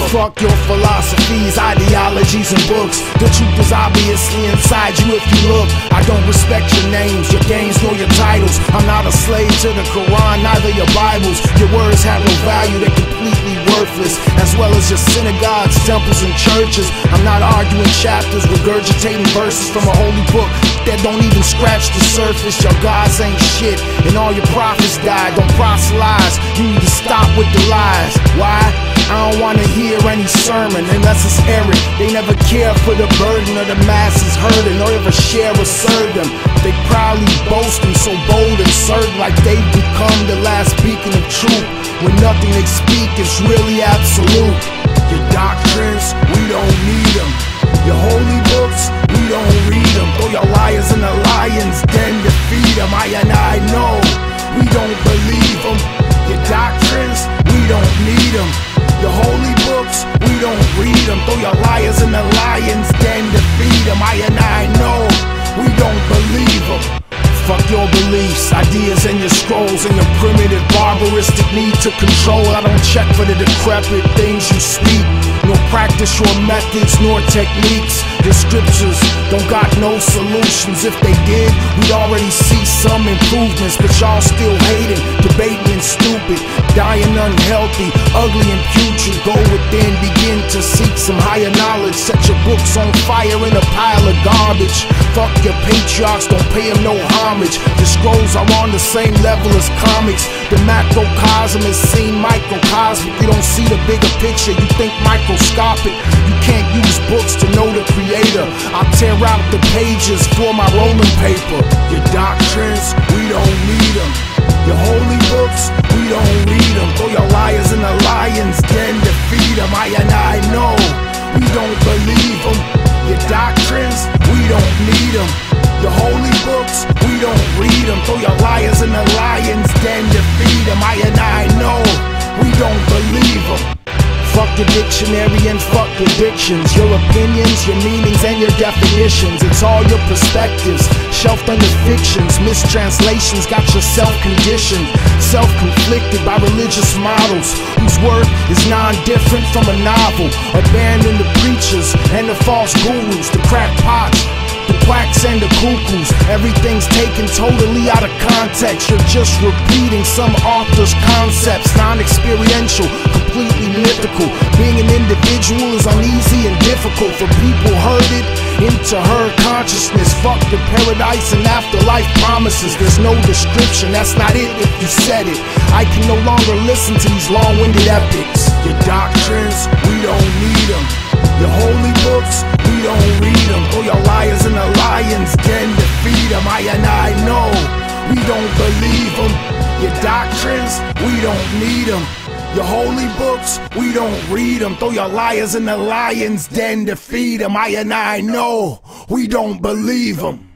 Fuck your philosophies, ideologies, and books. The truth is obviously inside you if you look. I don't respect your names, your games, nor your titles. I'm not a slave to the Quran, neither your Bibles. Your words have no value, they're completely worthless, as well as your synagogues, temples, and churches. I'm not arguing chapters, regurgitating verses from a holy book that don't even scratch the surface. Your gods ain't shit, and all your prophets died. Don't proselytize, you need to stop with the lies. Why? I don't wanna hear any sermon unless it's Eric. They never care for the burden of the masses hurting, or ever share or serve them. They proudly boasting, so bold and certain, like they've become the last beacon of truth, when nothing they speak is really absolute. Your doctrines, we don't need them. Your holy books, we don't read them. Throw your liars in the lion's den to feed them. I know, we don't believe them. Your doctrines, we don't need them. Your holy books, we don't read them. Throw your liars in the lion's den to feed them. I know, we don't believe them. Fuck your beliefs, ideas, and your scrolls, and your primitive, barbaristic need to control. I don't check for the decrepit things you speak, nor practice your methods, nor techniques. Your scriptures don't got no solutions. If they did, we'd already see some improvements. But y'all still hating, debating, and stupid, dying unhealthy, ugly, and putrid. Go within, begin to seek some higher knowledge. Set your books on fire in a pile of garbage. Fuck your patriarchs, don't pay them no homage. Your scrolls are on the same level as comics. The macrocosm is seen microcosmic. You don't see the bigger picture, you think microscopic. You can't use books to know the creator. I'll tear out the pages for my rolling paper. Your doctrines, we don't need them. Your holy books, we don't read them. Throw your liars in the lion's den to feed them. I know, we don't believe them. Your doctrines, we don't need them. Your holy books, we don't read them. Throw your liars in the lion's den to feed them. I know, we don't believe them. Fuck the dictionary and fuck your dictions. Your opinions, your meanings, and your definitions. It's all your perspectives, shelved under fictions. Mistranslations got yourself conditioned, self-conflicted by religious models whose work is non-different from a novel. Abandon the preachers and the false gurus, the crackpots, the quacks and the cuckoos. Everything's taken totally out of context. You're just repeating some author's concepts, non-experiential, completely mythical. Being an individual is uneasy and difficult for people herded into her consciousness. Fuck the paradise and afterlife promises. There's no description, that's not it if you said it. I can no longer listen to these long-winded epics. Your doctrines, we don't need them. Your holy books, we don't read them. Throw your liars in the lion's den to feed them. I know, we don't believe them. Your doctrines, we don't need them. Your holy books, we don't read them. Throw your liars in the lion's den to feed them. I know, we don't believe them.